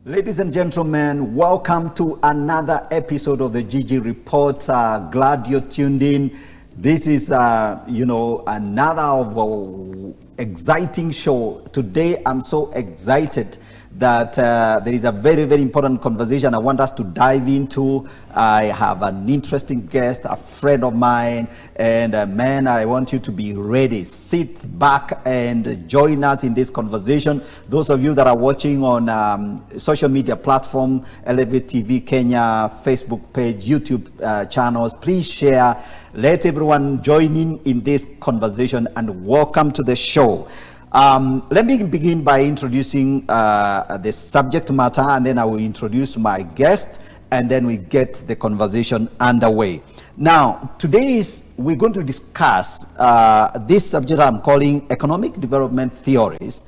Ladies and gentlemen, welcome to another episode of the GG Report. Glad you're tuned in. This is, another of our exciting show. Today, I'm so excited that there is a very, very important conversation I want us to dive into. I have an interesting guest, a friend of mine, and man, I want you to be ready. Sit back and join us in this conversation. Those of you that are watching on social media platform, Elevate TV Kenya, Facebook page, YouTube channels, please share. Let everyone join in this conversation, and welcome to the show. Let me begin by introducing the subject matter, and then I will introduce my guest, and then we get the conversation underway. Now, we're going to discuss this subject I'm calling economic development theories,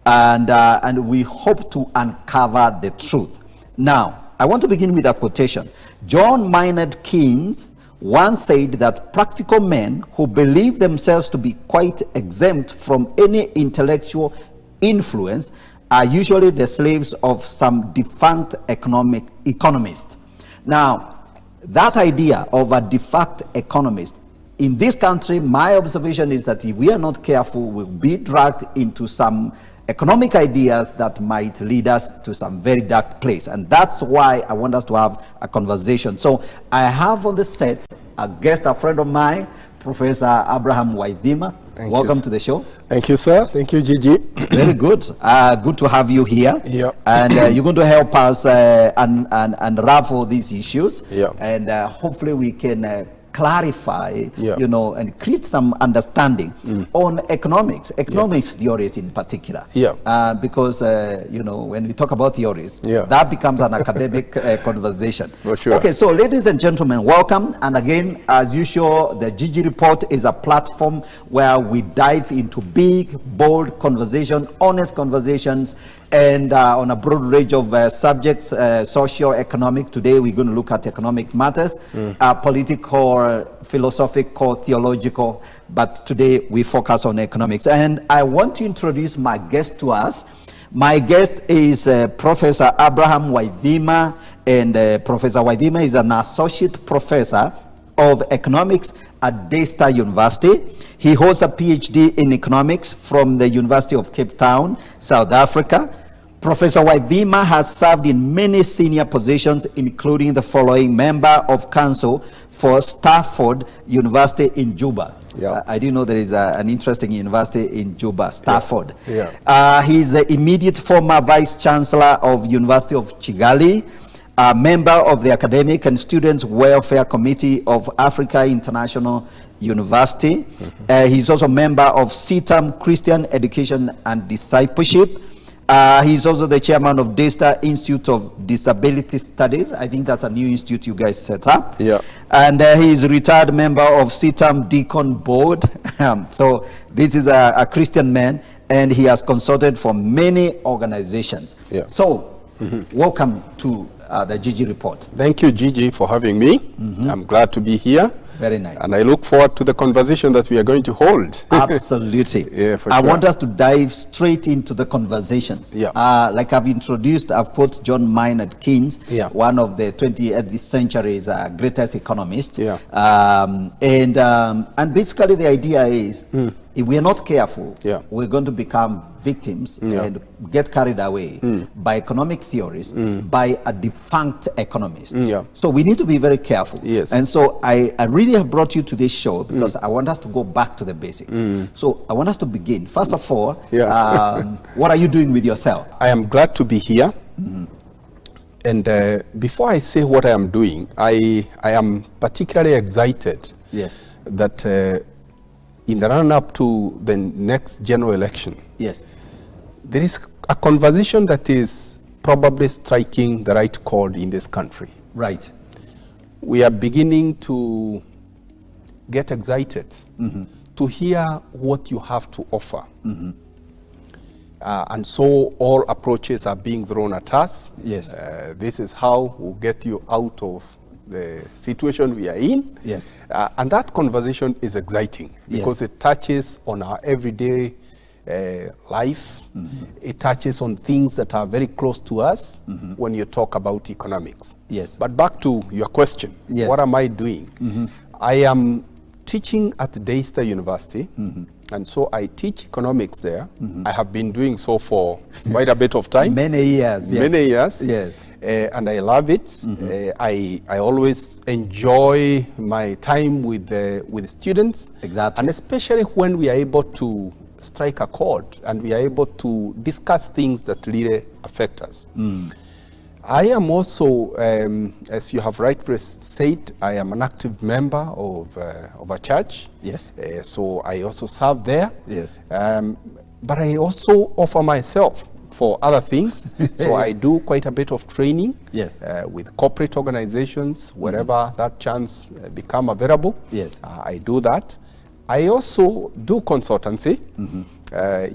and we hope to uncover the truth. Now, I want to begin with a quotation. John Maynard Keynes once said that practical men who believe themselves to be quite exempt from any intellectual influence are usually the slaves of some defunct economist. Now, that idea of a defunct economist, in this country, my observation is that if we are not careful, we'll be dragged into some economic ideas that might lead us to some very dark place. And that's why I want us to have a conversation. So I have on the set a guest, a friend of mine, Professor Abraham Waithima. Welcome to the show. Thank you, sir. Thank you, Gigi. Very good. Good to have you here. Yeah. And you're going to help us unravel these issues. Yeah. And hopefully we can clarify, yeah, and create some understanding on economics theories in particular. Yeah. Because, when we talk about theories, yeah, that becomes an academic conversation. For sure. Okay, so ladies and gentlemen, welcome. And again, as usual, the GG Report is a platform where we dive into big, bold conversation, honest conversations, and on a broad range of subjects, socio-economic. Today we're going to look at economic matters, political, philosophical, theological, but today we focus on economics. And I want to introduce my guest to us. My guest is Professor Abraham Waithima, and Professor Waithima is an associate professor of economics at Daystar University. He holds a PhD in economics from the University of Cape Town, South Africa. Professor Waithima has served in many senior positions, including the following: member of council for Stafford University in Juba. Yeah. I didn't know there is an interesting university in Juba, Stafford. Yeah. He is the immediate former vice chancellor of University of Kigali, a member of the Academic and Students Welfare Committee of Africa International University. He's also a member of CETAM, Christian Education and Discipleship. He's also the chairman of Daystar Institute of Disability Studies. I think that's a new institute you guys set up. Yeah. And he's a retired member of CETAM Deacon Board. So this is a Christian man, and he has consulted for many organizations. Yeah. So welcome to the GG Report. Thank you, Gigi, for having me. I'm glad to be here. Very nice. And I look forward to the conversation that we are going to hold. Absolutely. Yeah, for I sure. want us to dive straight into the conversation. Yeah. Like I've introduced, I've quoted John Maynard Keynes, yeah, one of the 20th century's greatest economists. Yeah. And basically the idea is, if we are not careful, Yeah. we're going to become victims Yeah. and get carried away by economic theories, by a defunct economist. Yeah. So we need to be very careful. Yes. And so I really have brought you to this show because I want us to go back to the basics. So I want us to begin. First of all, what are you doing with yourself? I am glad to be here. And before I say what I am doing, I am particularly excited Yes. that in the run-up to the next general election, Yes. there is a conversation that is probably striking the right chord in this country. Right. We are beginning to get excited to hear what you have to offer. And so all approaches are being thrown at us. Yes. This is how we'll get you out of the situation we are in. Yes. And that conversation is exciting because it touches on our everyday life. It touches on things that are very close to us when you talk about economics. Yes. But back to your question, Yes. what am I doing? I am teaching at Daystar University, and so I teach economics there. I have been doing so for quite a bit of time. Many years. Yes. Many years. Yes. And I love it. I always enjoy my time with students. Exactly. And especially when we are able to strike a chord and we are able to discuss things that really affect us. I am also, as you have rightly said, I am an active member of a church. Yes. So I also serve there. Yes. But I also offer myself for other things. So I do quite a bit of training. Yes. With corporate organizations, wherever that chance become available. Yes. I do that. I also do consultancy.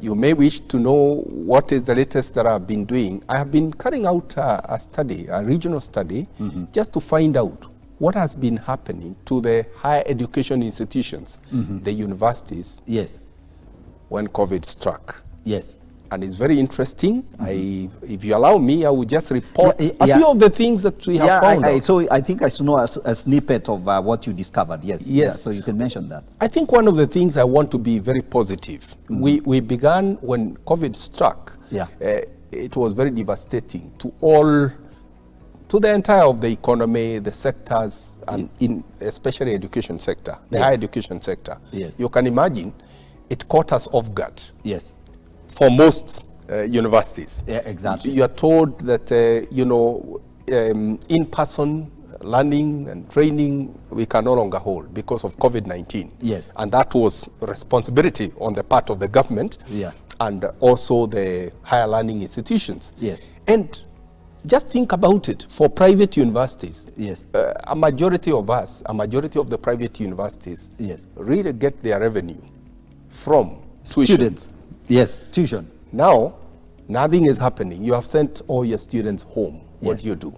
You may wish to know what is the latest that I've been doing. I have been carrying out a study, a regional study, just to find out what has been happening to the higher education institutions, the universities, Yes. when COVID struck. Yes. And it's very interesting. If you allow me, I will just report a Yeah. few of the things that we have found out. So I think I should know a snippet of what you discovered. Yes. Yes. Yeah, so you can mention that. I think one of the things I want to be very positive. We began when COVID struck. Yeah. It was very devastating to the entire of the economy, the sectors, and especially education sector, the higher education sector. Yes. You can imagine, it caught us off guard. Yes. For most universities. Yeah, exactly. You are told that, in-person learning and training, we can no longer hold because of COVID-19. Yes. And that was responsibility on the part of the government. Yeah. And also the higher learning institutions. Yes. And just think about it, for private universities, Yes. a majority of the private universities Yes. really get their revenue from tuition. Students. Yes. Tuition. Now, nothing is happening. You have sent all your students home. What Yes. do you do?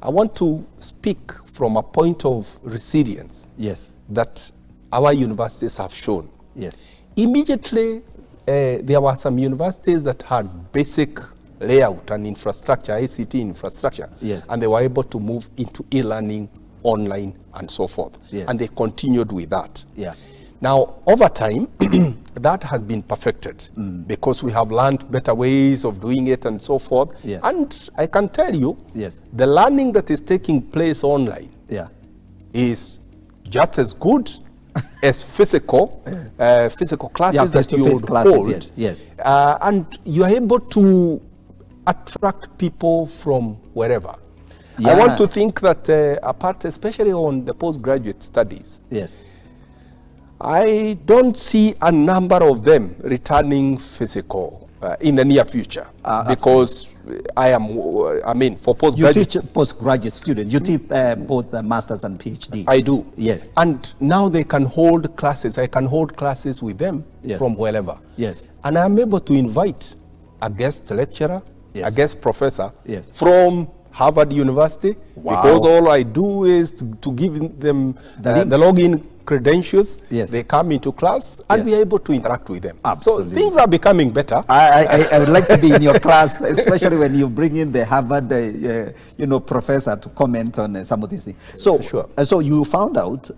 I want to speak from a point of resilience Yes. that our universities have shown. Yes. Immediately, there were some universities that had basic layout and infrastructure, ICT infrastructure, Yes. and they were able to move into e-learning, online, and so forth. Yes. And they continued with that. Yeah. Now, over time, that has been perfected because we have learned better ways of doing it and so forth. Yes. And I can tell you, Yes. the learning that is taking place online Yeah. is just as good as physical classes that you face-to-face would classes. hold. Yes. Yes. And you are able to attract people from wherever. Yeah. I want to think that apart, especially on the postgraduate studies, Yes. I don't see a number of them returning physical in the near future because for You postgraduate, teach postgraduate students. You teach both masters and PhD. I do. Yes. And now they can hold classes. I can hold classes with them Yes. from wherever. Yes. And I'm able to invite a guest lecturer, Yes. a guest professor Yes. from Harvard University, Wow. because all I do is to give them The link. the login credentials, Yes. they come into class, and Yes. we are able to interact with them. Absolutely. So things are becoming better. I would like to be in your class, especially when you bring in the Harvard, professor to comment on some of these things. So, For sure. So you found out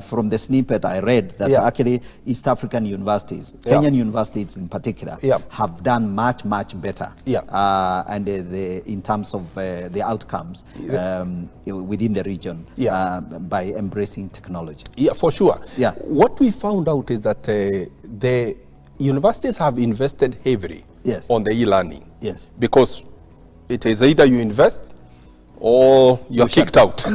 from the snippet I read that Yeah. actually East African universities, Yeah. Kenyan universities in particular, Yeah. have done much, much better. Yeah. And in terms of the outcomes within the region Yeah. by embracing technology. Yeah, for sure. Yeah. What we found out is that the universities have invested heavily Yes. on the e-learning. Yes. Because it is either you invest or you're kicked out.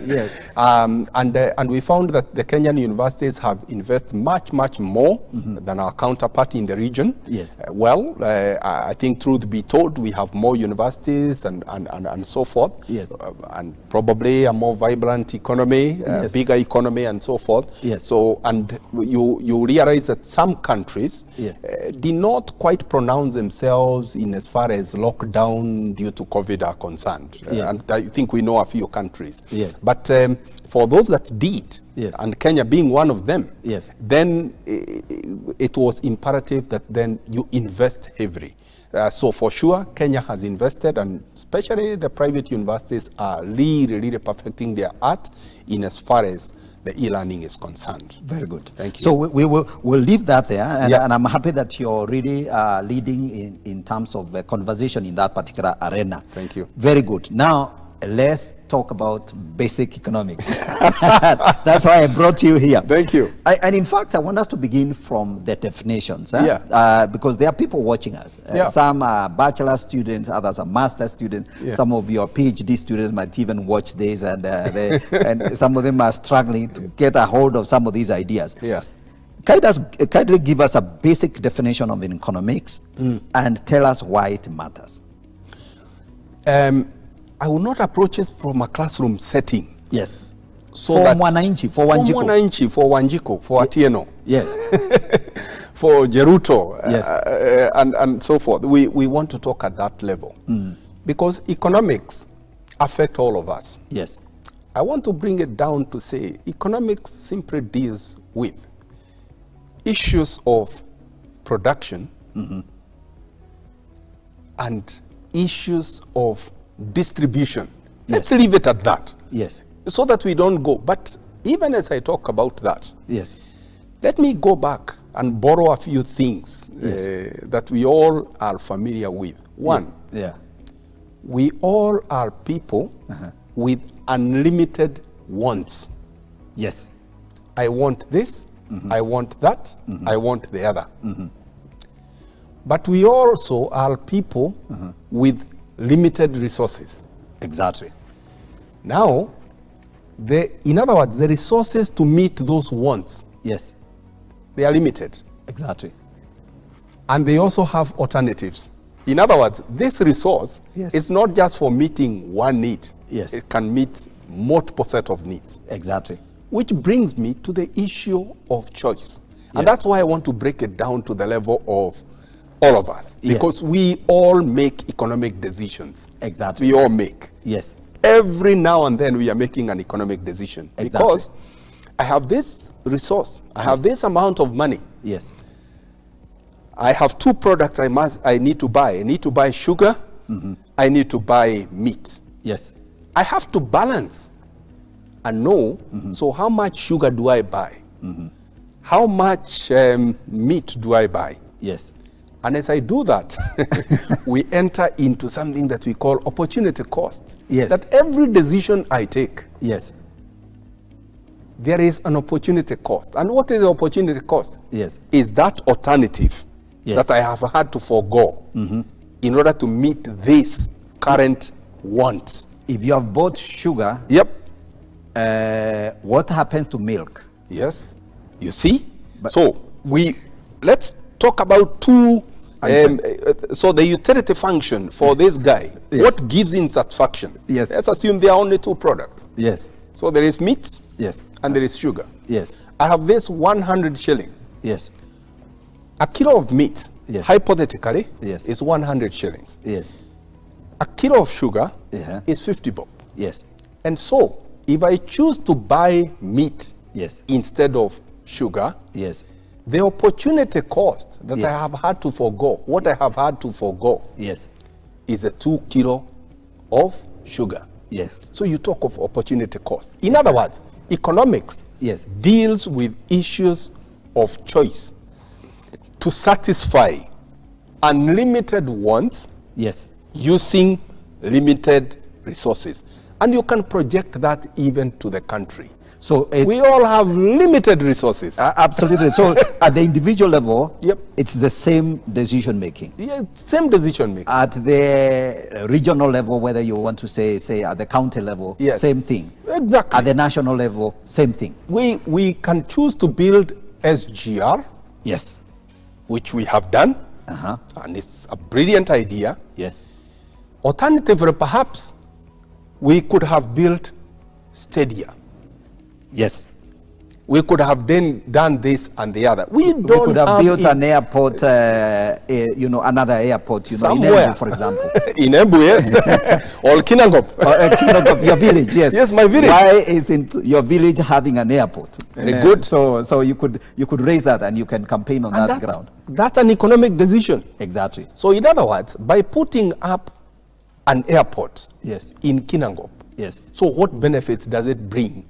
Yes. And we found that the Kenyan universities have invested much, much more than our counterpart in the region. Yes. I think truth be told, we have more universities and so forth. Yes. And probably a more vibrant economy, Yes. bigger economy and so forth. Yes. So, and you realize that some countries Yeah. did not quite pronounce themselves in as far as lockdown due to COVID are concerned. Yes. And I think we know a few countries. Yes. But for those that did, Yes. and Kenya being one of them, Yes. then it was imperative that then you invest heavily. So for sure, Kenya has invested, and especially the private universities are really perfecting their art in as far as the e-learning is concerned. Very good. Thank you. So we'll leave that there, and, Yeah. and I'm happy that you're really leading in terms of conversation in that particular arena. Thank you. Very good. Now, let's talk about basic economics. That's why I brought you here. Thank you. And in fact, I want us to begin from the definitions. Yeah. Because there are people watching us. Yeah. Some are bachelor students, others are master students. Yeah. Some of your PhD students might even watch this, and and some of them are struggling to get a hold of some of these ideas. Yeah. Kindly give us a basic definition of economics and tell us why it matters. I will not approach it from a classroom setting. Yes. So for that Mwananchi, for for Wanjiku. Mwananchi, for Wanjiku, for Atieno, Yes. for Jeruto, Yes. and so forth. We want to talk at that level because economics affect all of us. Yes. I want to bring it down to say economics simply deals with issues of production and issues of distribution. Let's leave it at that. Yes. So that we don't go. But even as I talk about that, Yes. let me go back and borrow a few things Yes. that we all are familiar with. One, Yeah. we all are people with unlimited wants. Yes. I want this, I want that, I want the other. But we also are people with limited resources. Exactly. Now, in other words, the resources to meet those wants, Yes. they are limited. Exactly. And they also have alternatives. In other words, this resource Yes. is not just for meeting one need. Yes. It can meet multiple set of needs. Exactly. Which brings me to the issue of choice. And Yes. that's why I want to break it down to the level of all of us. Yes. Because we all make economic decisions. Exactly. We all make. Yes. Every now and then we are making an economic decision. Exactly. Because I have this resource, I have this amount of money. Yes. I have two products I need to buy. I need to buy sugar, I need to buy meat. Yes. I have to balance and know, so how much sugar do I buy? How much meat do I buy? Yes. And as I do that, we enter into something that we call opportunity cost. Yes. That every decision I take, Yes. there is an opportunity cost. And what is the opportunity cost? Yes. Is that alternative Yes. that I have had to forego in order to meet this current want. If you have bought sugar, Yep. what happens to milk? Yes. You see? So let's talk about two. So the utility function for this guy, Yes. what gives him satisfaction? Yes. Let's assume there are only two products. Yes. So there is meat Yes. and there is sugar. Yes. I have this 100 shilling. Yes. A kilo of meat, Yes. hypothetically, Yes. is 100 shillings. Yes. A kilo of sugar Yeah. is 50 bob. Yes. And so, if I choose to buy meat Yes. instead of sugar, Yes. the opportunity cost that Yeah. I have had to forego, what I have had to forego, Yes. is a 2 kilo of sugar. Yes. So you talk of opportunity cost. In other words, economics Yes. deals with issues of choice to satisfy unlimited wants Yes. using limited resources. And you can project that even to the country. So We all have limited resources. absolutely. So at the individual level, Yep. it's the same decision making. Yeah, same decision making. At the regional level, whether you want to say at the county level, Yes. same thing. Exactly. At the national level, same thing. We can choose to build SGR, Yes. which we have done, Uh-huh. and it's a brilliant idea. Yes. Alternatively, perhaps, we could have built stadia. Yes. We could have then done this and the other. We don't We could have built in, an airport, another airport, in somewhere. Embu, for example. In Embu, yes. Or Kinangop. Or your village, yes. Yes, my village. Why isn't your village having an airport? Very good. So you could raise that and you can campaign on And that ground. that's an economic decision. Exactly. So in other words, by putting up an airport Yes. in Kinangop, Yes. so what benefits does it bring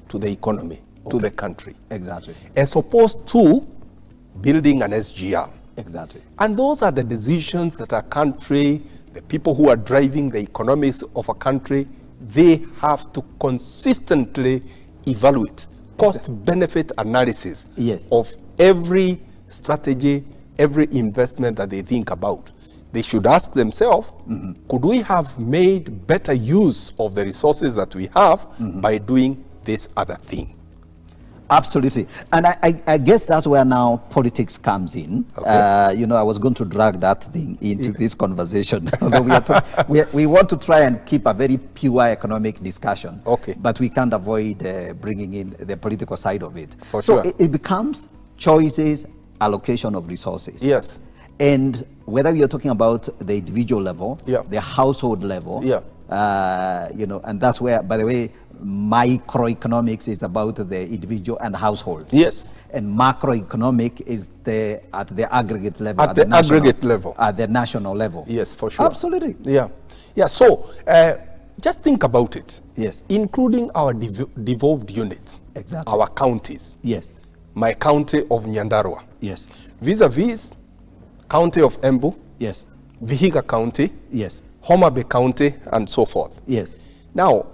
to the economy, to the country, Exactly. as opposed to building an SGR? Exactly. And those are the decisions that a country, the people who are driving the economics of a country, they have to consistently evaluate cost-benefit analysis Yes. of every strategy, every investment that they think about. They should ask themselves, could we have made better use of the resources that we have by doing this other thing? Absolutely. And I guess that's where now politics comes in. Okay. I was going to drag that thing into this conversation. Although we want to try and keep a very pure economic discussion. Okay. But we can't avoid bringing in the political side of it. For so sure. it becomes choices, allocation of resources. Yes. And whether you're talking about the individual level, Yeah. the household level, Yeah. and that's where, by the way, microeconomics is about the individual and household. Yes. And macroeconomic is at the aggregate level. At the aggregate level. At the national level. Yes, for sure. Absolutely. Yeah. Yeah. So just think about it. Yes. Including our devolved units. Exactly. Our counties. Yes. My county of Nyandarua. Yes. Vis-a-vis county of Embu, Yes. Vihiga County, Yes. Homa Bay County, and so forth. Yes. Now,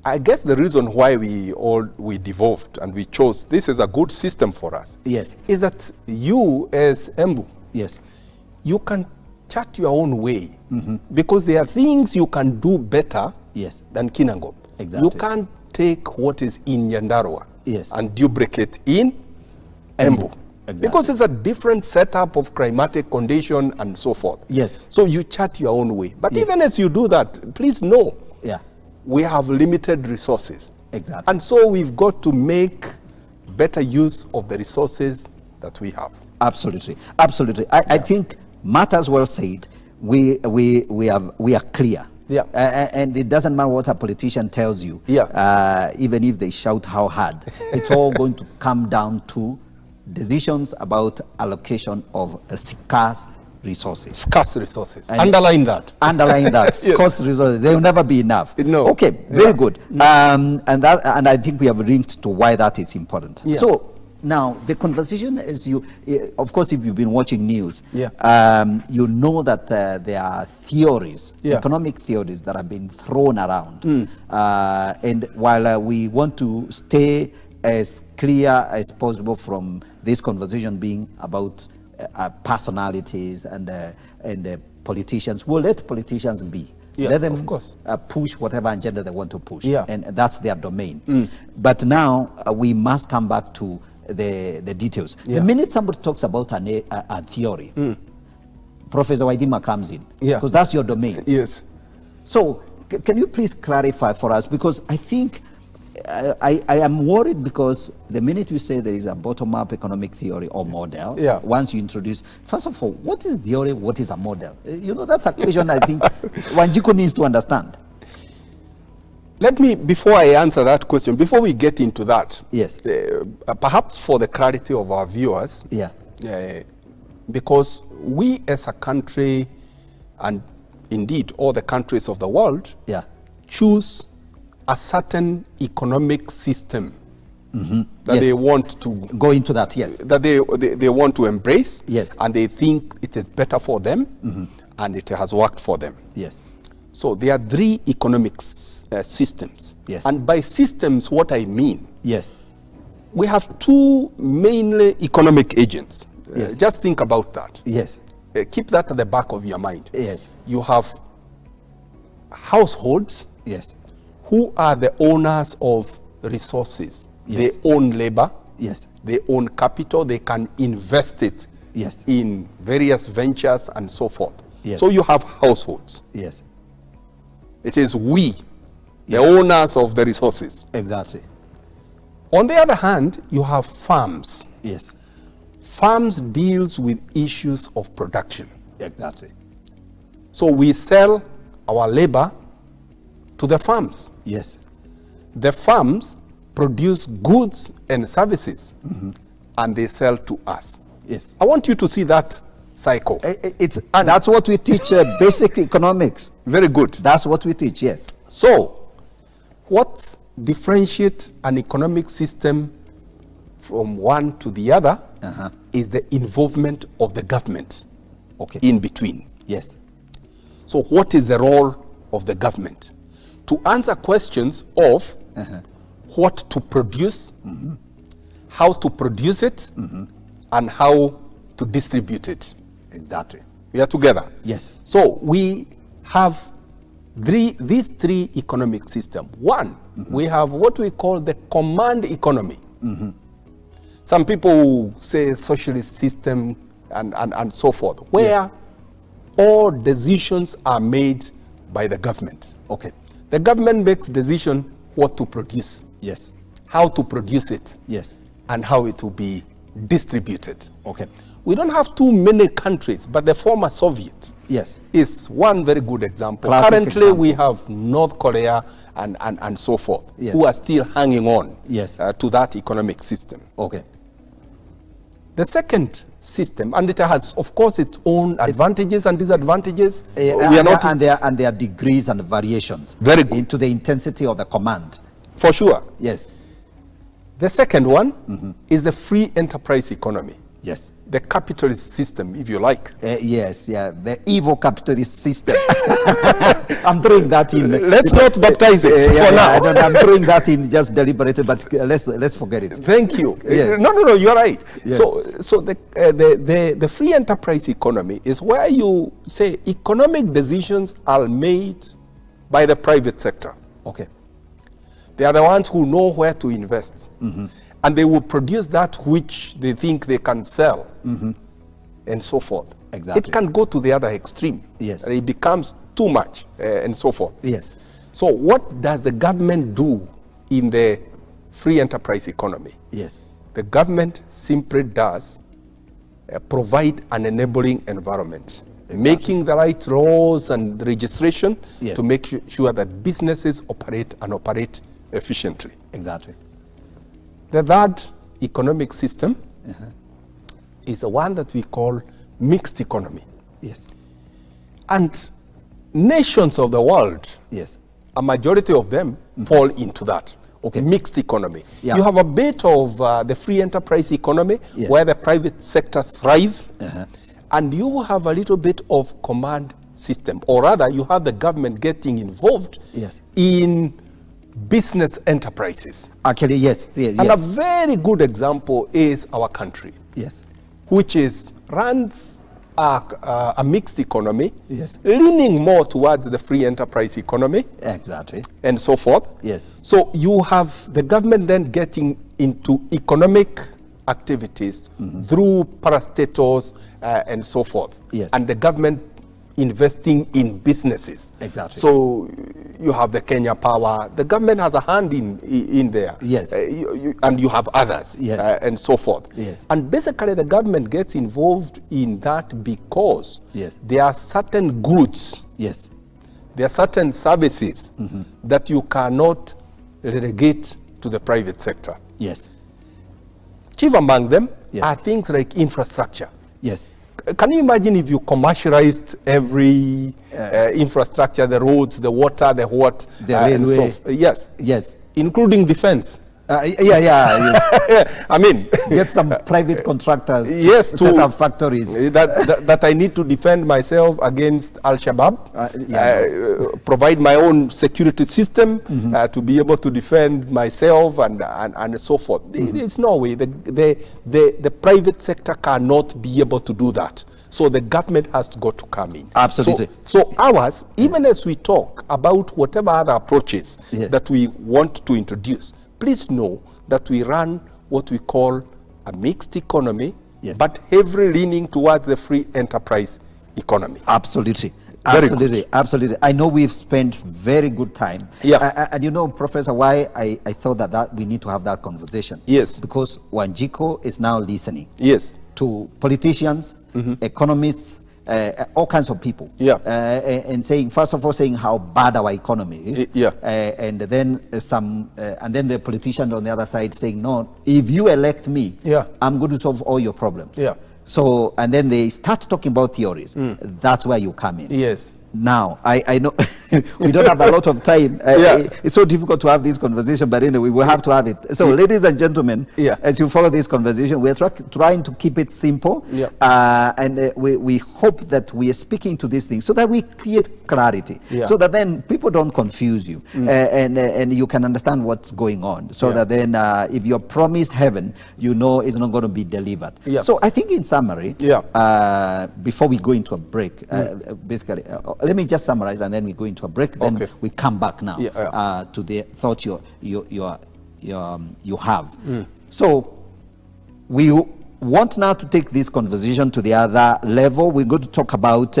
I guess the reason why we devolved and we chose this is a good system for us. Yes. Is that you as Embu, Yes. you can chart your own way because there are things you can do better Yes. than Kinangop. Exactly. You can't take what is in Nyandarua Yes. and duplicate in Embu. Exactly. Because it's a different setup of climatic condition and so forth. Yes. So you chart your own way. But Yeah. even as you do that, please know Yeah. we have limited resources. Exactly. And so we've got to make better use of the resources that we have. Absolutely. Absolutely. I think matters well said. We are clear. Yeah. And it doesn't matter what a politician tells you. Yeah. Even if they shout how hard, it's all going to come down to decisions about allocation of scarce resources. Scarce resources. And underline that. Underline that. Yes. Scarce resources. They will never be enough. No. Okay. Very Yeah. good. And I think we have linked to why that is important. Yeah. So now the conversation is of course, if you've been watching news, Yeah. you know that there are theories, Yeah. economic theories that have been thrown around. And while we want to stay as clear as possible from this conversation being about personalities and politicians, we'll let politicians be. Yeah, Let them of course. push whatever agenda they want to push. Yeah. And that's their domain. But now we must come back to the details. Yeah. The minute somebody talks about a theory, Professor Waidima comes in. Yeah. Because that's your domain. Yes. So can you please clarify for us? Because I think I am worried because the minute you say there is a bottom-up economic theory or model, Yeah. once you introduce, first of all, what is theory, what is a model? That's a question I think Wanjiku needs to understand. Let me, before I answer that question, before we get into that, Yes. Perhaps for the clarity of our viewers, Yeah. Because we as a country, and indeed all the countries of the world, Yeah. choose a certain economic system that Yes. they want to Go into that, yes. that they want to embrace, Yes. and they think it is better for them, and it has worked for them. Yes. So there are three economic systems. Yes. And by systems, what I mean, Yes. we have two mainly economic agents. Yes. Just think about that. Yes. Keep that at the back of your mind. Yes. You have households Yes. who are the owners of resources. Yes. They own labor. Yes. They own capital. They can invest it Yes. in various ventures and so forth. Yes. So you have households. Yes. It is we, the Yes. owners of the resources. Exactly. On the other hand, you have farms. Yes. Farms deals with issues of production. Exactly. So we sell our labor to the farms. Yes. The farms produce goods and services, and they sell to us. Yes. I want you to see that cycle. That's what we teach basic economics. Very good. That's what we teach, yes. So, what differentiates an economic system from one to the other is the involvement of the government in between. Yes. So what is the role of the government? To answer questions of what to produce, how to produce it, and how to distribute it. Exactly. We are together. Yes. So we have these three economic systems. One, we have what we call the command economy. Some people say socialist system and so forth, where all decisions are made by the government. Okay. The government makes decision what to produce, Yes. how to produce it, Yes. and how it will be distributed. Okay. We don't have too many countries, but the former Soviet Yes. is one very good example. Classic Currently, example. we have North Korea and so forth, Yes. who are still hanging on Yes. to that economic system. Okay. The second system, and it has, of course, its own advantages and disadvantages. We are not and there are degrees and variations. Very good. Into the intensity of the command. for sure. Yes. The second one is the free enterprise economy, Yes. the capitalist system, if you like. Yes. Yeah. The evil capitalist system. I'm throwing that in. Let's not baptize it for now. I'm throwing that in just deliberately, but let's forget it. Thank you. Yes. No, you're right. Yes. So the free enterprise economy is where you say economic decisions are made by the private sector. Okay. They are the ones who know where to invest. And they will produce that which they think they can sell, and so forth. Exactly. It can go to the other extreme. Yes. It becomes too much, and so forth. Yes. So what does the government do in the free enterprise economy? Yes. The government simply does provide an enabling environment, making the right laws and registration Yes. to make sure that businesses operate efficiently. Exactly. The third economic system is the one that we call mixed economy. Yes. And nations of the world, Yes. a majority of them fall into that. Okay. Mixed economy. Yeah. You have a bit of the free enterprise economy, Yes. where the private sector thrive, and you have a little bit of command system, or rather you have the government getting involved Yes. in business enterprises. Actually, yes. Yes. And a Yes. very good example is our country, Yes. which runs a mixed economy, Yes. leaning more towards the free enterprise economy, Exactly. and so forth. Yes. So you have the government then getting into economic activities through parastatals and so forth. Yes. And the government investing in businesses. Exactly. So you have the Kenya Power. The government has a hand in there. Yes. And you have others. Yes. And so forth. Yes. And basically the government gets involved in that because Yes. there are certain goods Yes. there are certain services that you cannot relegate to the private sector. Yes. Chief among them Yes. are things like infrastructure. Yes. Can you imagine if you commercialized every infrastructure, the roads, the water, the what? The railway. Yes. Yes. Including defense. Yes. I mean, Get some private contractors. Yes, set up factories. That I need to defend myself against Al-Shabaab, provide my own security system to be able to defend myself and so forth. There's no way. The private sector cannot be able to do that. So the government has got to come in. Absolutely. So ours, even as we talk about whatever other approaches that we want to introduce, please know that we run what we call a mixed economy, but heavily leaning towards the free enterprise economy. Absolutely. Very Absolutely. good. Absolutely. I know we've spent very good time. Yeah. And you know, Professor, why I thought that we need to have that conversation. Yes. Because Wanjiko is now listening. Yes. To politicians, economists, all kinds of people. Yeah. And saying, first of all, saying how bad our economy is. And then and then the politician on the other side saying, no, if you elect me, I'm going to solve all your problems. Yeah. So, and then they start talking about theories. That's where you come in. Yes. Now, I know we don't have a lot of time. It's so difficult to have this conversation, but anyway, we have to have it. So, ladies and gentlemen, as you follow this conversation, we're trying to keep it simple. And we hope that we are speaking to these things so that we create clarity, so that then people don't confuse you, and you can understand what's going on, so that then if you're promised heaven, you know it's not going to be delivered. So, I think in summary, before we go into a break, basically, let me just summarize and then we go into a break. Then we come back now to the thought you have. So we want now to take this conversation to the other level. We're going to talk about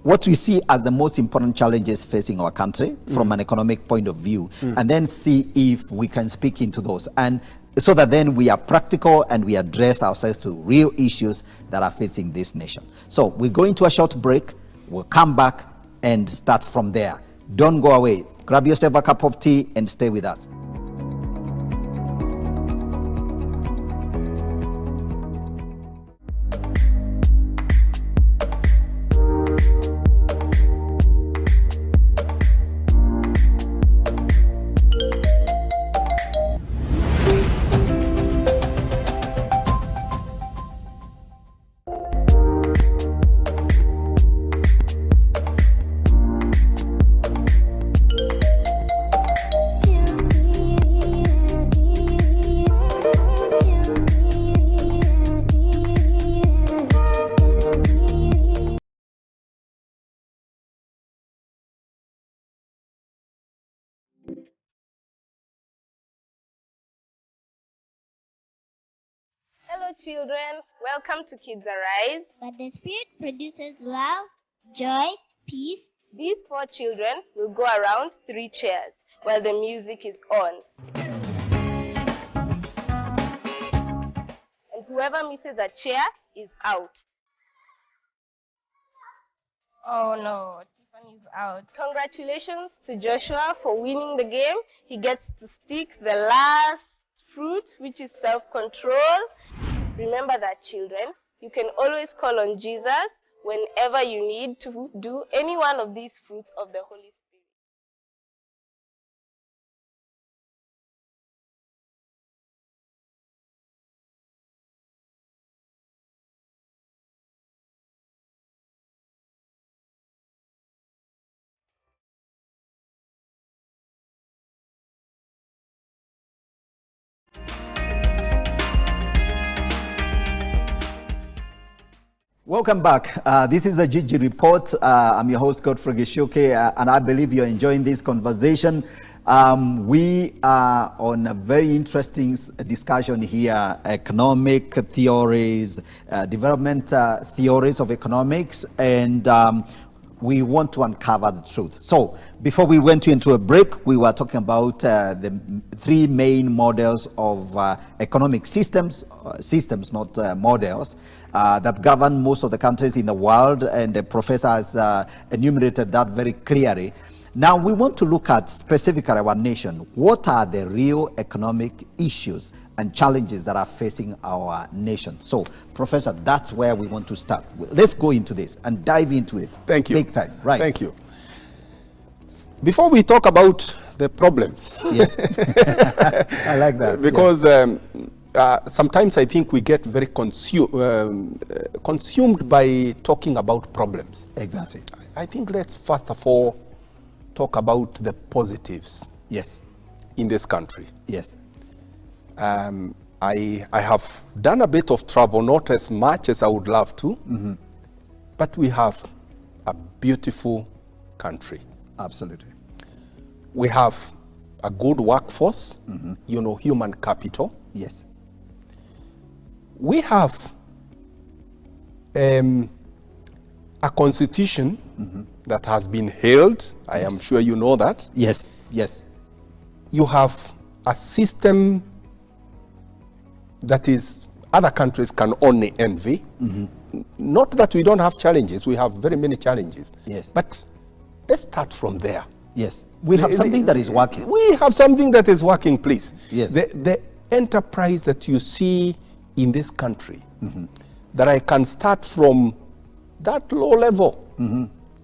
what we see as the most important challenges facing our country from an economic point of view, and then see if we can speak into those, and so that then we are practical and we address ourselves to real issues that are facing this nation. So we're going to a short break. We'll come back and start from there. Don't go away. Grab yourself a cup of tea and stay with us. Hello children, welcome to Kids Arise. But the Spirit produces love, joy, peace. These 4 children will go around 3 chairs while the music is on. And whoever misses a chair is out. Oh no, Tiffany's out. Congratulations to Joshua for winning the game. He gets to stick the last fruit, which is self-control. Remember that, children, you can always call on Jesus whenever you need to do any one of these fruits of the Holy Spirit. Welcome back. This is the GG Report. I'm your host, Godfrey Gichuk, and I believe you're enjoying this conversation. We are on a very interesting discussion here, economic theories, development theories of economics, and we want to uncover the truth. So before we went into a break, we were talking about the three main models of economic systems, not models, that govern most of the countries in the world, and the professor has enumerated that very clearly. Now we want to look at specifically our nation. What are the real economic issues and challenges that are facing our nation? So, Professor, that's where we want to start. Let's go into this and dive into it. Thank you. Big time, right? Thank you. Before we talk about the problems, yes, I like that, because sometimes I think we get very consumed by talking about problems. Exactly. I think let's first of all talk about the positives. Yes. In this country. Yes. I have done a bit of travel, not as much as I would love to, but we have a beautiful country. Absolutely. We have a good workforce, human capital. Yes. We have a constitution that has been held. I am sure you know that. Yes, yes. You have a system that is other countries can only envy. Not that we don't have challenges, we have very many challenges. Yes. But let's start from there. Yes. We have something that is working. We have something that is working, please. Yes. The enterprise that you see in this country, that I can start from that low level.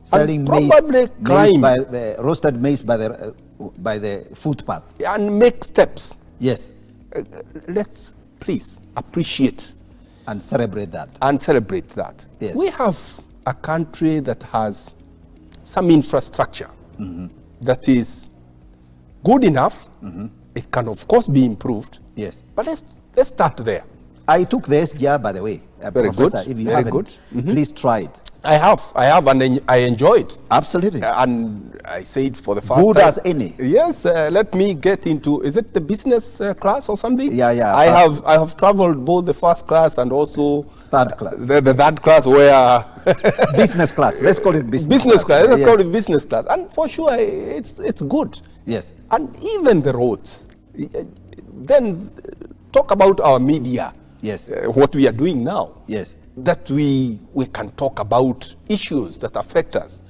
Selling probably climb by the roasted maize by the footpath and make steps. Yes. Let's please appreciate and celebrate that. Yes. We have a country that has some infrastructure that is good enough. It can of course be improved. Yes. But let's start there. I took the SGR, by the way. Very Professor, good. If you Very haven't, good. please try it. I have, and I enjoy it. Absolutely. And I say it for the first Good time. as any. Yes, let me get into, is it the business class or something? Yeah. I have traveled both the first class and also Third class. The third class where business class. Let's call it business class. Let's yes. call it business class. And for sure, it's good. Yes. And even the roads. Then talk about our media. Yes. What we are doing now. Yes. That we can talk about issues that affect us.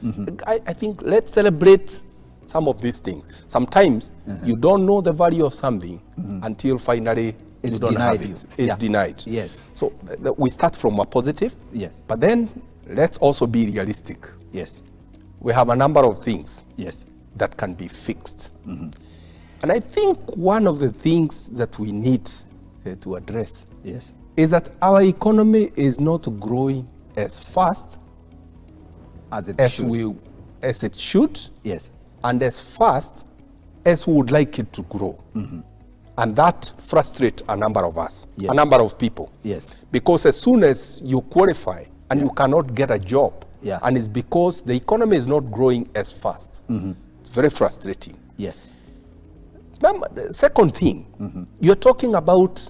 I think let's celebrate some of these things. Sometimes you don't know the value of something until finally it's you don't denied have it. It's denied. Yes. So we start from a positive. Yes. But then let's also be realistic. Yes. We have a number of things. Yes. That can be fixed. And I think one of the things that we need to address Yes. is that our economy is not growing as fast as it should. Yes. And as fast as we would like it to grow. And that frustrates a number of us, Yes. a number of people. Yes. Because as soon as you qualify and you cannot get a job, and it's because the economy is not growing as fast. It's very frustrating. Yes. Remember, the second thing, you're talking about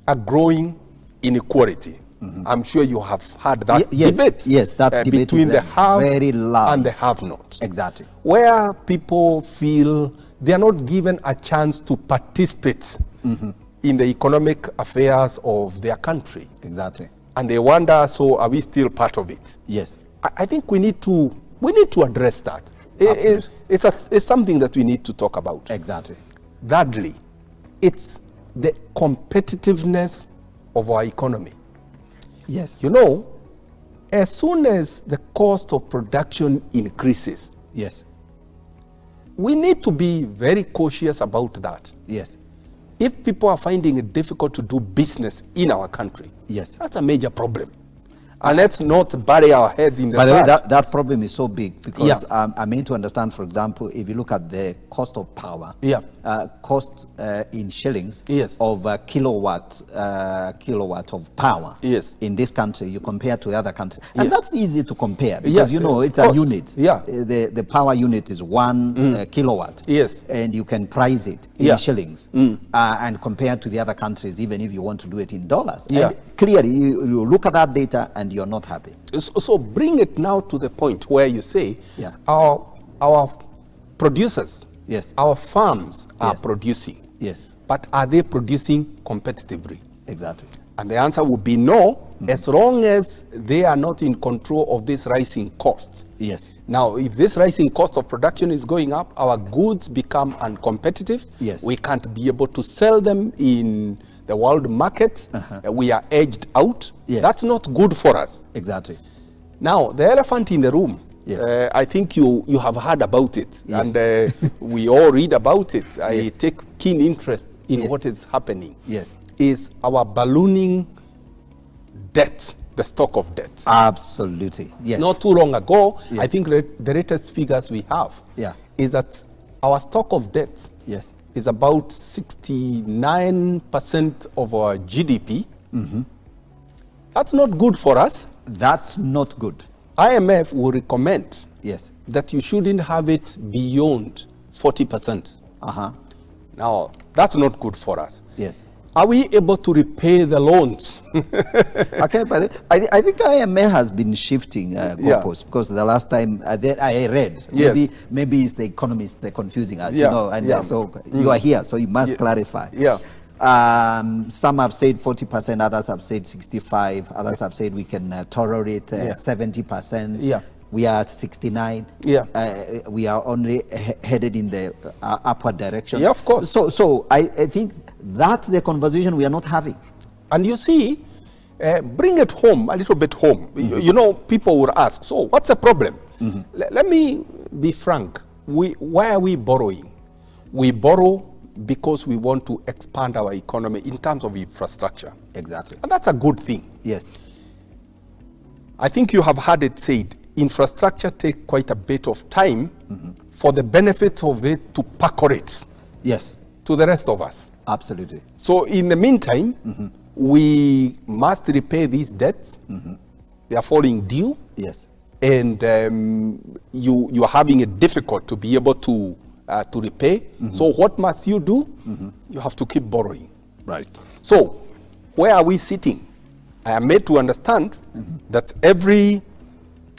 a growing inequality. I'm sure you have had that debate. Yes, that debate between is the have very loud. and the have not. Exactly. Where people feel they are not given a chance to participate in the economic affairs of their country. Exactly. And they wonder, so are we still part of it? Yes. I think we need to address that. It's something that we need to talk about. Exactly. Thirdly, it's the competitiveness of our economy. Yes. You know, as soon as the cost of production increases, Yes. we need to be very cautious about that. Yes. If people are finding it difficult to do business in our country, Yes. that's a major problem. And let's not bury our heads in the By the way, sand. that problem is so big because I mean to understand, for example, if you look at the cost of power, cost in shillings of kilowatt of power in this country, you compare to the other countries. And that's easy to compare because, you know, it's a unit. The power unit is 1 kilowatt. Yes. And you can price it in shillings and compare to the other countries, even if you want to do it in dollars. And clearly, you look at that data and you're not happy. So bring it now to the point where you say, Yeah. our producers, Yes. our farms are Yes. producing. Yes, But are they producing competitively? exactly. And the answer would be no, as long as they are not in control of this rising costs. Yes. Now, if this rising cost of production is going up, our goods become uncompetitive. Yes. We can't be able to sell them in the world market. We are edged out. Yes. That's not good for us. Exactly. Now, the elephant in the room, Yes. I think you have heard about it, Yes. and we all read about it. I Yes. take keen interest in Yes. what is happening. Yes. Is our ballooning debt, the stock of debt. Absolutely. Yes. Not too long ago, Yeah. I think the latest figures we have Yeah. is that our stock of debt Yes. is about 69% of our GDP. That's not good for us. That's not good. IMF will recommend Yes. that you shouldn't have it beyond 40%. Uh-huh. Now, that's not good for us. Yes. Are we able to repay the loans? Okay, but I think IMF has been shifting goalposts, because the last time I read, Yes. maybe it's the economists they're confusing us, Yeah, you know, and yeah. so you are here, so you must clarify. Yeah. Some have said 40%, others have said 65, others have said we can tolerate 70%. Yeah. We are at 69. Yeah. We are only headed in the upward direction. Yeah, of course. So I think that's the conversation we are not having. And you see, bring it home, a little bit home. You know, people will ask, so what's the problem? Let me be frank. Why are we borrowing? We borrow because we want to expand our economy in terms of infrastructure. Exactly. And that's a good thing. Yes. I think you have heard it said, infrastructure takes quite a bit of time for the benefit of it to percolate Yes. to the rest of us. Absolutely. So in the meantime, we must repay these debts. They are falling due. Yes. And you are having it difficult to be able to repay. So what must you do? You have to keep borrowing. Right. So where are we sitting? I am made to understand that every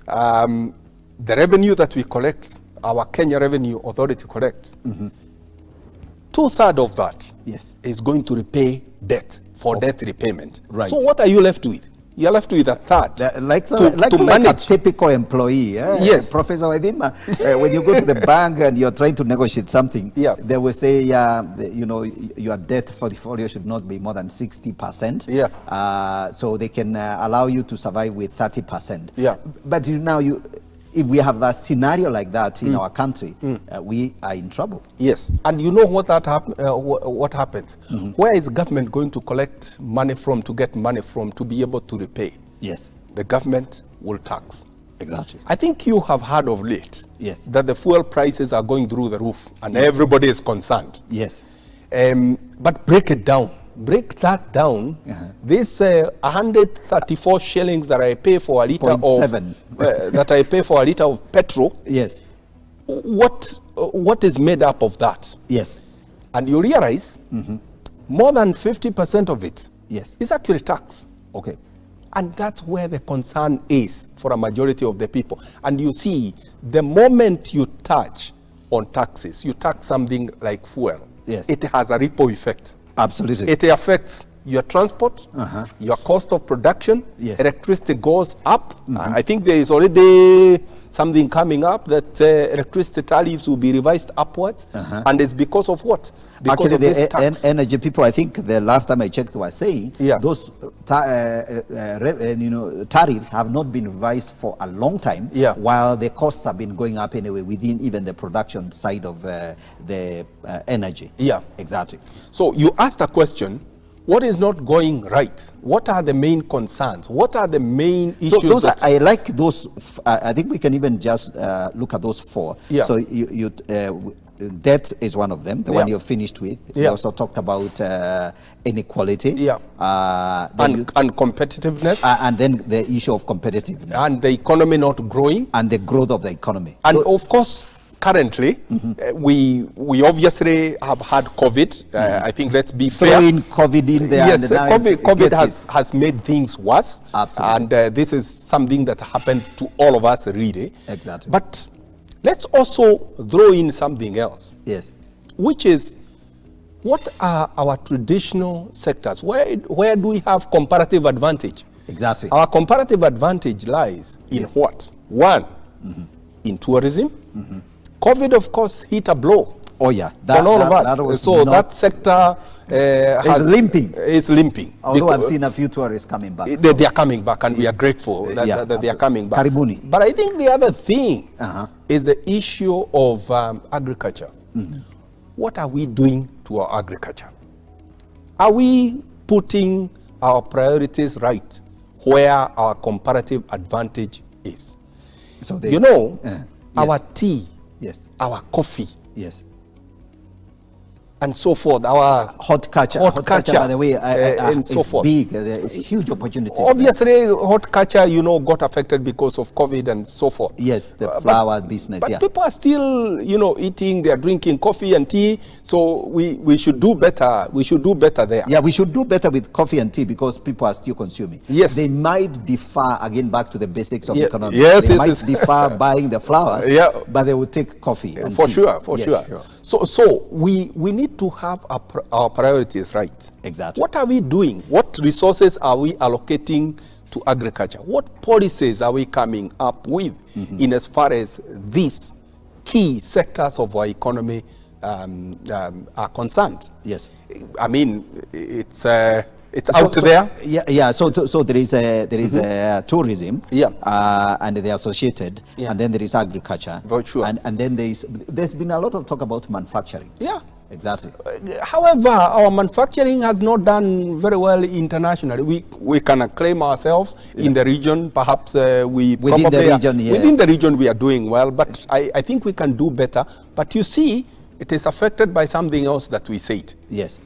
the revenue that we collect, our Kenya Revenue Authority collects, 2/3 of that Yes. is going to repay debt for debt repayment. Right. So what are you left with? You're left with a third. Like to a manage. typical employee. Yes. Professor Wadima, when you go to the bank and you're trying to negotiate something, Yeah. they will say, you know, your debt portfolio should not be more than 60%. Yeah. So they can allow you to survive with 30%. Yeah. But if we have a scenario like that in our country, we are in trouble. Yes, and you know what what happens? Where is government going to collect money from, to get money from, to be able to repay? Yes. The government will tax. Exactly. I think you have heard of late Yes. that the fuel prices are going through the roof, and everybody is concerned. Yes. But break it down. Break that down. This 134 shillings that I pay for a liter of 0.7. that I pay for a liter of petrol. Yes. What is made up of that? Yes. And you realize more than 50% of it Yes. is actually tax. Okay. And that's where the concern is for a majority of the people. And you see, the moment you touch on taxes, you tax something like fuel, Yes. it has a ripple effect. Absolutely. It affects your transport, your cost of production, Yes. electricity goes up. I think there is already something coming up that electricity tariffs will be revised upwards. And it's because of what? Because Actually, of this the tax. energy people, I think the last time I checked, were saying Yeah. those tariffs have not been revised for a long time, Yeah. while the costs have been going up anyway within even the production side of the energy. Yeah. Exactly. So you asked a question, what is not going right? What are the main concerns? What are the main So issues? those that- I like those. I think we can even just look at those four. Yeah. So debt is one of them, the one Yeah. you're finished with. We Yeah. also talked about inequality. Yeah. Then and competitiveness, and then the issue of competitiveness and the economy not growing. and the growth of the economy. And So- of course, currently, we obviously have had COVID. I think let's be fair. Throwing COVID in there. Yes, and now COVID has made things worse. Absolutely. And this is something that happened to all of us, really. Exactly. But let's also throw in something else. Yes. Which is, what are our traditional sectors? Where do we have comparative advantage? Exactly. Our comparative advantage lies in what? One, in tourism. COVID, of course, hit a blow. Oh yeah, on all of us. So that sector is limping. Although I've seen a few tourists coming back. They are coming back, and we are grateful that they are coming back. Karibuni. But I think the other thing is the issue of agriculture. What are we doing to our agriculture? Are we putting our priorities right where our comparative advantage is? So our tea, yes, our coffee, yes, and so forth, our horticulture, by the way, and so forth. Big. It's a huge opportunity. Obviously, horticulture, got affected because of COVID and so forth. Yes, the flower business. But people are still, eating. They are drinking coffee and tea. So we should do better. We should do better there. Yeah, we should do better with coffee and tea because people are still consuming. Yes, they might defer again back to the basics of economics. Yes, they might defer buying the flowers. Yeah, but they will take coffee and for tea. sure. So we need to have our priorities right. Exactly. What are we doing? What resources are we allocating to agriculture? What policies are we coming up with in as far as these key sectors of our economy are concerned? Yes. I mean, it's out there. Yeah. So there is tourism. Yeah. And they are associated. Yeah. And then there is agriculture. For sure. And then there's been a lot of talk about manufacturing. Yeah. Exactly. However, our manufacturing has not done very well internationally. We can claim ourselves in the region. Perhaps within the region we are doing well, but I think we can do better. But you see, it is affected by something else that we said. Yes.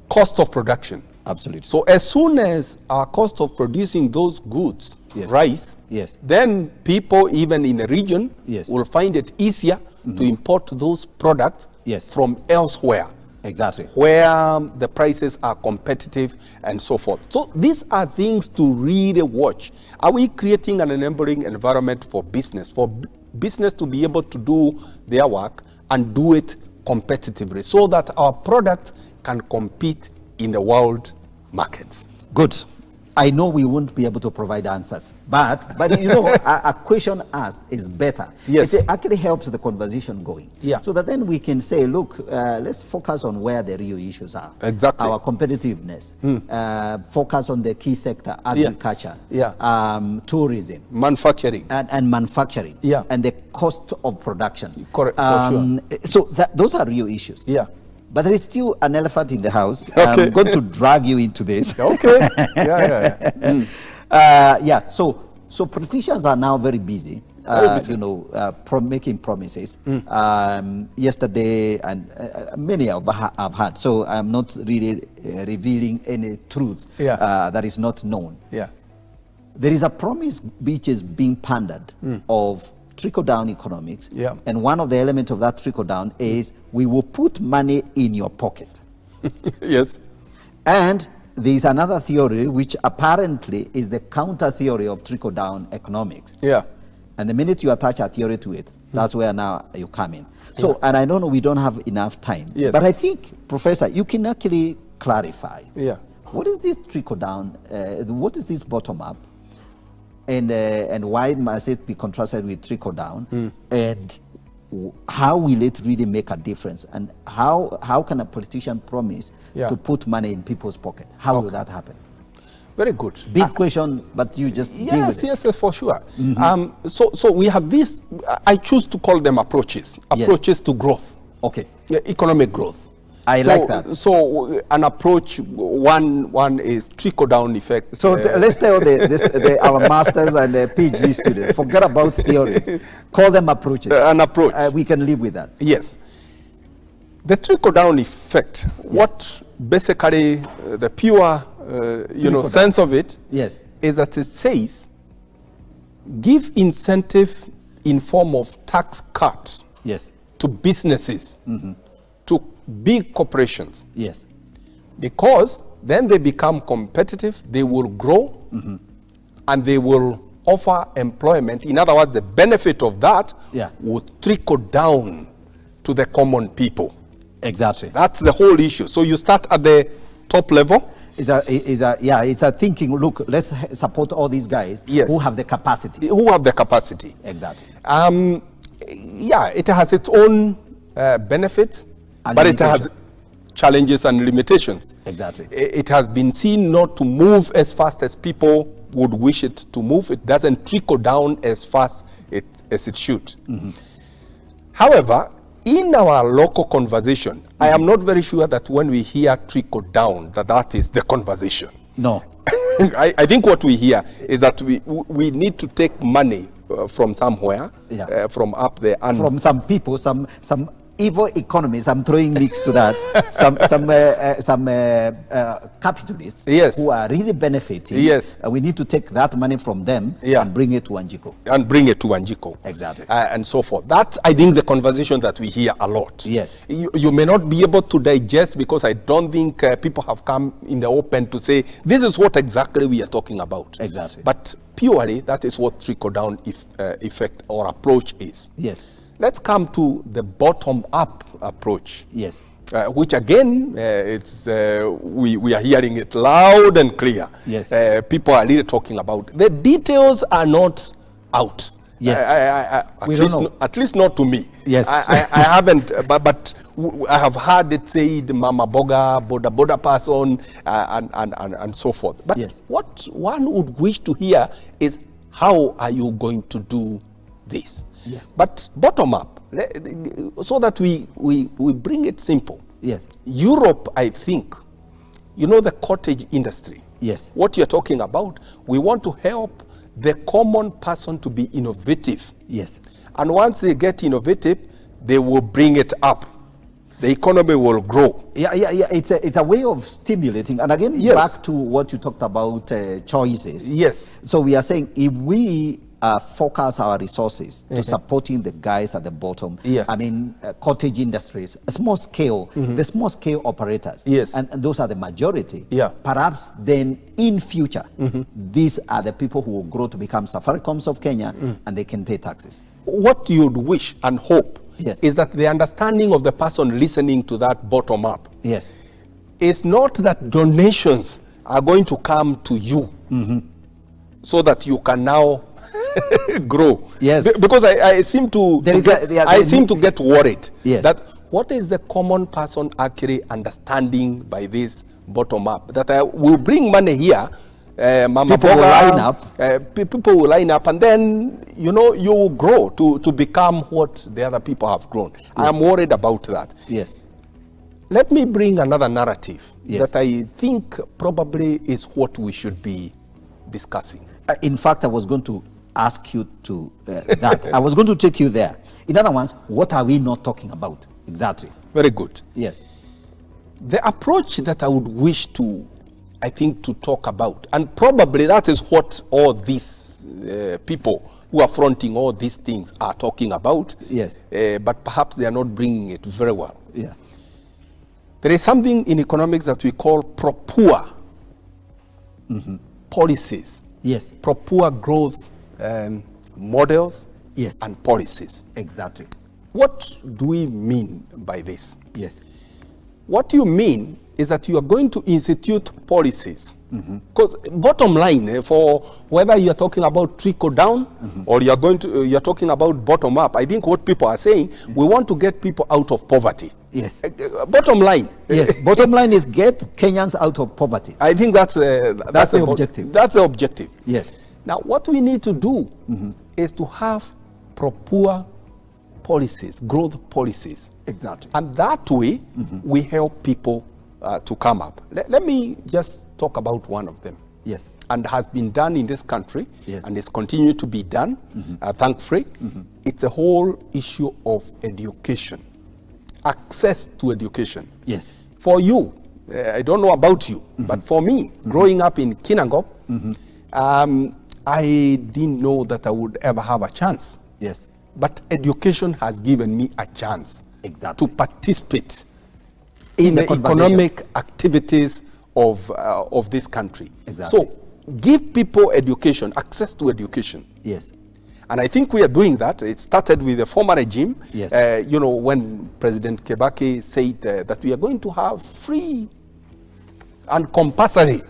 Cost of production. Absolutely. So as soon as our cost of producing those goods rise, then people even in the region will find it easier to import those products from elsewhere. Exactly. Where the prices are competitive and so forth. So these are things to really watch. Are we creating an enabling environment for business to be able to do their work and do it competitively so that our product can compete in the world markets? Good. I know we won't be able to provide answers, but a question asked is better. Yes. It actually helps the conversation going. Yeah. So that then we can say, look, let's focus on where the real issues are. Exactly. Our competitiveness. Focus on the key sector, agriculture. Tourism. Manufacturing. And manufacturing. Yeah. And the cost of production. Correct. For sure. So those are real issues. Yeah. But there is still an elephant in the house. Okay. I'm going to drag you into this. Okay. Yeah. So politicians are now very busy. Making promises. Yesterday, and many have had. So I'm not really revealing any truth that is not known. Yeah. There is a promise which is being pandered of trickle-down economics, and one of the elements of that trickle-down is we will put money in your pocket. Yes. And there is another theory which apparently is the counter theory of trickle-down economics. Yeah. And the minute you attach a theory to it, that's where now you come in. So, and I don't know, we don't have enough time. Yes. But I think, Professor, you can actually clarify. Yeah. What is this trickle-down? What is this bottom-up? And why must it be contrasted with trickle-down? And how will it really make a difference? And how can a politician promise to put money in people's pocket? How will that happen? Very good. Big question, but you just deal with it. Yes, for sure. So we have these, I choose to call them approaches to growth. Okay. Economic growth. I like that. So an approach, one is trickle-down effect. So let's tell our masters and the PhD students, forget about theories. Call them approaches. An approach. We can live with that. Yes. The trickle-down effect, what basically the pure sense of it is that it says give incentive in form of tax cuts Yes. to businesses, to big corporations. Yes. Because then they become competitive, they will grow, and they will offer employment. In other words, the benefit of that will trickle down to the common people. Exactly. That's the whole issue. So you start at the top level. It's a thinking, look, let's support all these guys who have the capacity. Who have the capacity. Exactly. Yeah, it has its own benefits, but it has challenges and limitations. Exactly. It has been seen not to move as fast as people would wish it to move. It doesn't trickle down as fast as it should. However, in our local conversation, I am not very sure that when we hear trickle down, that is the conversation. No. I think what we hear is that we need to take money from somewhere, from up there, and from some people, some evil economists. I'm throwing mix to that. some capitalists who are really benefiting. Yes. We need to take that money from them and bring it to Wanjiko. Exactly. And so forth. That's, I think, the conversation that we hear a lot. Yes. You may not be able to digest, because I don't think people have come in the open to say, this is what exactly we are talking about. Exactly. But purely, that is what trickle-down effect or approach is. Yes. Let's come to the bottom-up approach. Yes. Which again, we are hearing it loud and clear. Yes. People are really talking about. The details are not out. Yes. At least not to me. Yes. I haven't, but I have heard it said, Mama Boga, Boda person, and so forth. But what one would wish to hear is, how are you going to do this? Yes. But bottom up, so that we bring it simple. Yes. Europe, I think, the cottage industry. Yes. What you're talking about, we want to help the common person to be innovative. Yes. And once they get innovative, they will bring it up. The economy will grow. Yeah. It's a way of stimulating. And again, back to what you talked about, choices. Yes. So we are saying, if we focus our resources to supporting the guys at the bottom, I mean, cottage industries, small scale, the small scale operators, and those are the majority. Perhaps then in future, these are the people who will grow to become Safaricoms of Kenya, and they can pay taxes. What you'd wish and hope is that the understanding of the person listening to that bottom up is not that donations are going to come to you so that you can now grow. Yes. Because I seem to get worried that what is the common person actually understanding by this bottom up? That I will bring money here, Mama people will line up. People will line up, and then you will grow to become what the other people have grown. I am worried about that. Yes. Let me bring another narrative that I think probably is what we should be discussing. In fact, I was going to ask you to that. I was going to take you there. In other words, what are we not talking about exactly? Very good. Yes. The approach that I would wish to, I think, to talk about, and probably that is what all these people who are fronting all these things are talking about. Yes. But perhaps they are not bringing it very well. Yeah. There is something in economics that we call pro-poor policies. Yes. Pro-poor growth models and policies. Exactly. What do we mean by this? Yes. What you mean is that you are going to institute policies. Because bottom line, for whether you are talking about trickle down or you are talking about bottom up, I think what people are saying, we want to get people out of poverty. Yes. Bottom line. Yes. Bottom line is get Kenyans out of poverty. I think that's the objective. That's the objective. Yes. Now, what we need to do is to have pro-poor policies, growth policies. Exactly. And that way, we help people to come up. Let me just talk about one of them. Yes. And has been done in this country, and is continuing to be done, thankfully. It's a whole issue of education, access to education. Yes. For you, I don't know about you, but for me, growing up in Kinangop, I didn't know that I would ever have a chance but education has given me a chance Exactly. to participate In the the conversation. economic activities of this country. Exactly. So give people education, access to education. Yes. And I think we are doing that. It started with the former regime. Yes. When President Kibaki said that we are going to have free and compulsory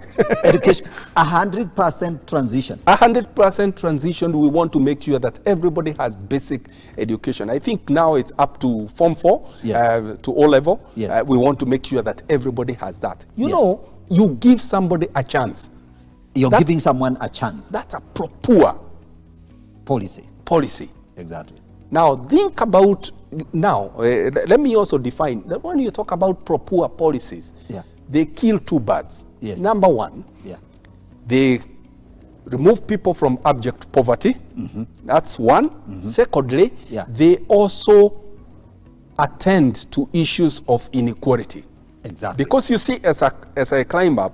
Education, 100% transition. 100% transition. We want to make sure that everybody has basic education. I think now it's up to Form 4, Yes. to O level. Yes. We want to make sure that everybody has that. You Yes. know, you give somebody a chance. You're That- giving someone a chance. That's a poor policy. Exactly. Now, think about, let me also define, that when you talk about poor policies, Yeah. they kill two birds. Yes. Number one, Yeah. they remove people from abject poverty. That's one. Secondly, Yeah. they also attend to issues of inequality. Exactly. Because you see, as I climb up,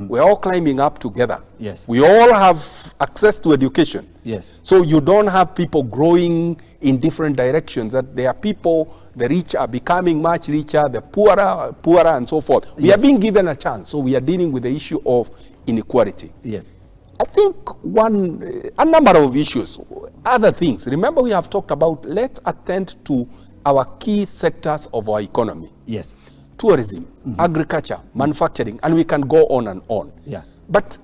we're all climbing up together. Yes. We all have access to education. Yes. So you don't have people growing in different directions. That there are people, the rich are becoming much richer, the poorer, and so forth. We Yes. are being given a chance. So we are dealing with the issue of inequality. Yes. I think a number of issues, other things. Remember, we have talked about, let's attend to our key sectors of our economy. Yes. Tourism, agriculture, manufacturing, and we can go on and on. Yeah. But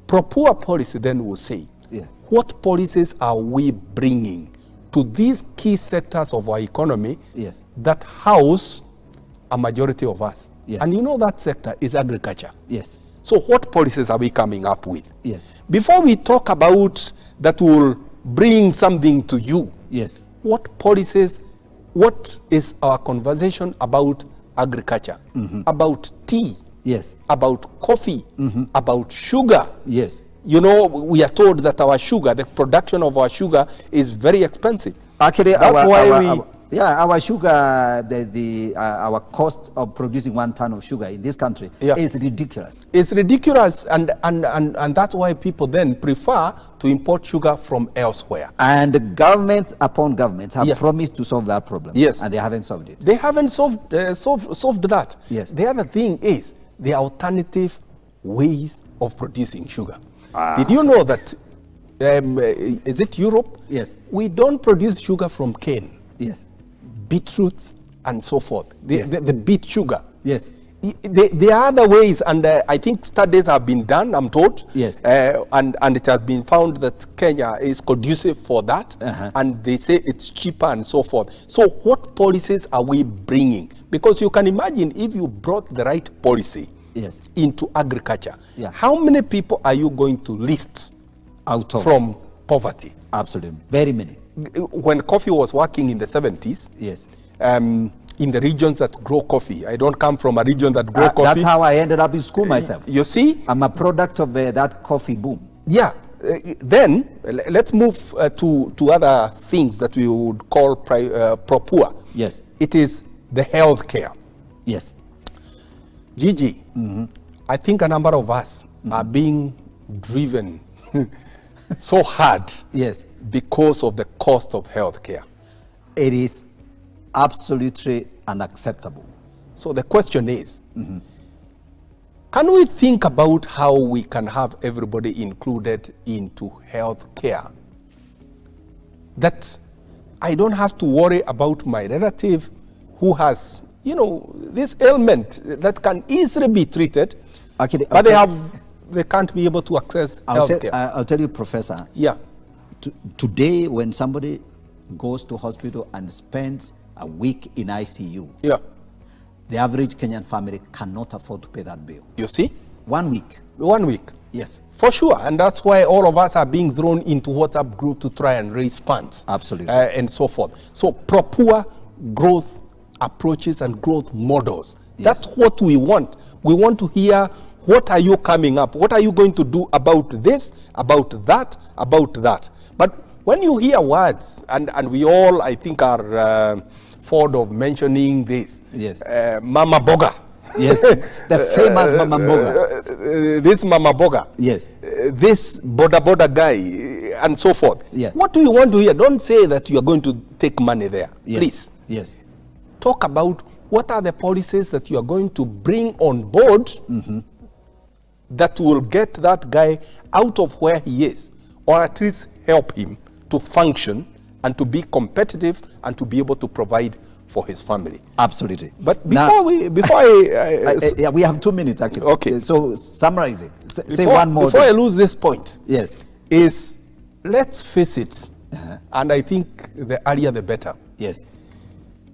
poor policy then will say, Yeah. what policies are we bringing to these key sectors of our economy Yeah. that house a majority of us? Yes. And you know that sector is agriculture. Yes. So what policies are we coming up with? Yes. Before we talk about that will bring something to you, Yes. what policies, what is our conversation about agriculture, about tea, Yes. about coffee, about sugar? Yes. You know, we are told that our sugar, the production of our sugar is very expensive. Actually, That's our sugar, our cost of producing 1 ton of sugar in this country Yeah. is ridiculous. It's ridiculous, and that's why people then prefer to import sugar from elsewhere. And government upon government have Yeah. promised to solve that problem. Yes. And they haven't solved it. They haven't solved that. Yes. The other thing is the alternative ways of producing sugar. Did you know that, is it Europe? Yes. We don't produce sugar from cane, Yes. beetroot, and so forth. Yes. The beet sugar. Yes. There are other ways, and I think studies have been done, I'm told. Yes. And it has been found that Kenya is conducive for that, and they say it's cheaper and so forth. So what policies are we bringing? Because you can imagine if you brought the right policy Yes. into agriculture, Yeah. how many people are you going to lift Out of. from poverty? Absolutely. Very many. When coffee was working in the 70s, Yes. in the regions that grow coffee, I don't come from a region that grow coffee. That's how I ended up in school myself. You see? I'm a product of that coffee boom. Yeah. Then let's move to other things that we would call pro-poor. Yes. It is the health care. Yes. Gigi, I think a number of us are being driven so hard Yes. because of the cost of health care. It is absolutely unacceptable. So the question is, can we think about how we can have everybody included into health care? That I don't have to worry about my relative who has, this ailment that can easily be treated, Actually, but they can't be able to access health care. I'll tell you, Professor, Yeah. today when somebody goes to hospital and spends a week in ICU, Yeah. the average Kenyan family cannot afford to pay that bill. You see? 1 week. 1 week. Yes. For sure, and that's why all of us are being thrown into WhatsApp group to try and raise funds. Absolutely. And so forth. So pro-poor growth approaches and growth models. Yes. That's what we want. We want to hear, what are you coming up? What are you going to do about this, about that, about that? But when you hear words, and we all, I think, are fond of mentioning this. Yes. Mama Boga. Yes. The famous Mama Boga. This Mama Boga. Yes. This boda guy, and so forth. Yeah. What do you want to hear? Don't say that you are going to take money there. Yes. Please. Yes. Talk about what are the policies that you are going to bring on board that will get that guy out of where he is, or at least help him to function and to be competitive and to be able to provide for his family. Absolutely. But Now- yeah, we have 2 minutes actually. Okay. So summarize it. Say before, one more. before I thing. lose this point, Yes. is let's face it, and I think the earlier the better. Yes.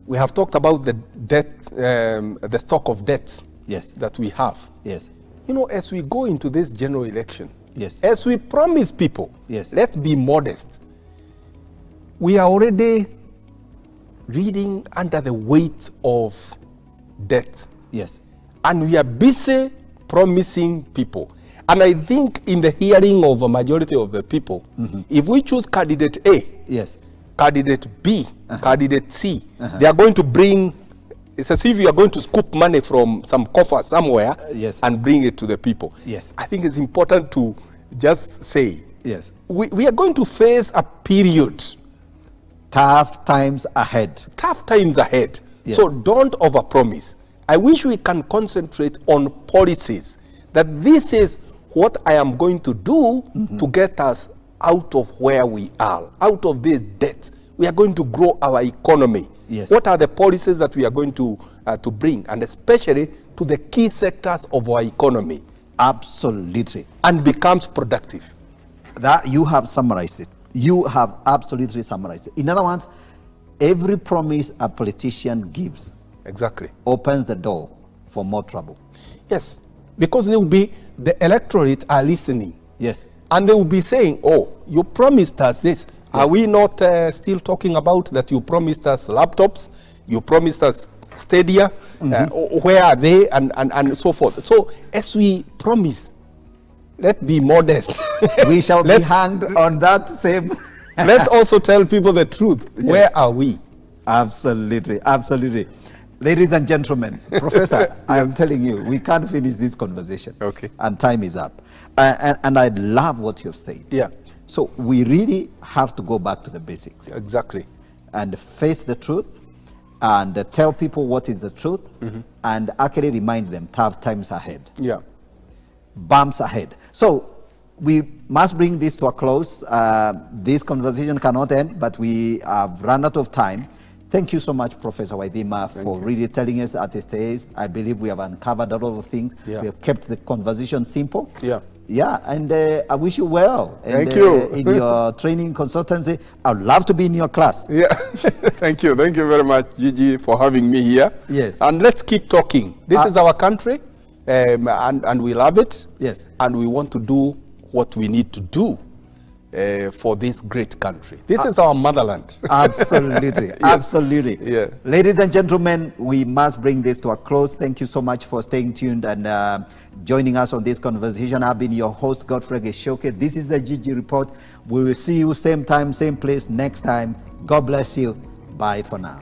We have talked about the debt, the stock of debts Yes. that we have. Yes. You know, as we go into this general election, Yes. as we promise people, Yes. let's be modest. We are already reading under the weight of debt, Yes. and we are busy promising people. And I think in the hearing of a majority of the people, if we choose candidate A, Yes. candidate B, candidate C, they are going to bring, it's as if you are going to scoop money from some coffer somewhere Yes. and bring it to the people. Yes. I think it's important to just say, Yes. we are going to face a period, Tough times ahead. tough times ahead. Yes. So don't overpromise. I wish we can concentrate on policies, that this is what I am going to do to get us out of where we are, out of this debt. We are going to grow our economy. Yes. What are the policies that we are going to bring, and especially to the key sectors of our economy, Absolutely. and becomes productive? That you have summarized it. You have absolutely summarized it. In other words, every promise a politician gives Exactly. opens the door for more trouble. Yes, because they will be, the electorate are listening. Yes. And they will be saying, oh, you promised us this. Are we not still talking about that you promised us laptops, you promised us stadia, where are they, and so forth. So as we promise, let's be modest. We shall be Let's- hanged on that same. Let's also tell people the truth. Where are we? Absolutely. Absolutely. Ladies and gentlemen, Professor, I am telling you, we can't finish this conversation. Okay. And time is up. And I love what you've said. Yeah, So we really have to go back to the basics exactly. and face the truth and tell people what is the truth and actually remind them tough times ahead, Yeah. bumps ahead. So we must bring this to a close. This conversation cannot end, but we have run out of time. Thank you so much, Professor Waithima, for really telling us at this stage. I believe we have uncovered a lot of things. Yeah. We have kept the conversation simple. Yeah. Yeah, and I wish you well. And, Thank you. In your training consultancy, I'd love to be in your class. Yeah, thank you very much, Gigi, for having me here. Yes. And let's keep talking. This is our country, and we love it. Yes. And we want to do what we need to do for this great country. This is our motherland. Absolutely, absolutely. Yeah. Ladies and gentlemen, we must bring this to a close. Thank you so much for staying tuned and joining us on this conversation. I've been your host, Godfrey Gichuk. This is the GG Report. We will see you same time, same place next time. God bless you. Bye for now.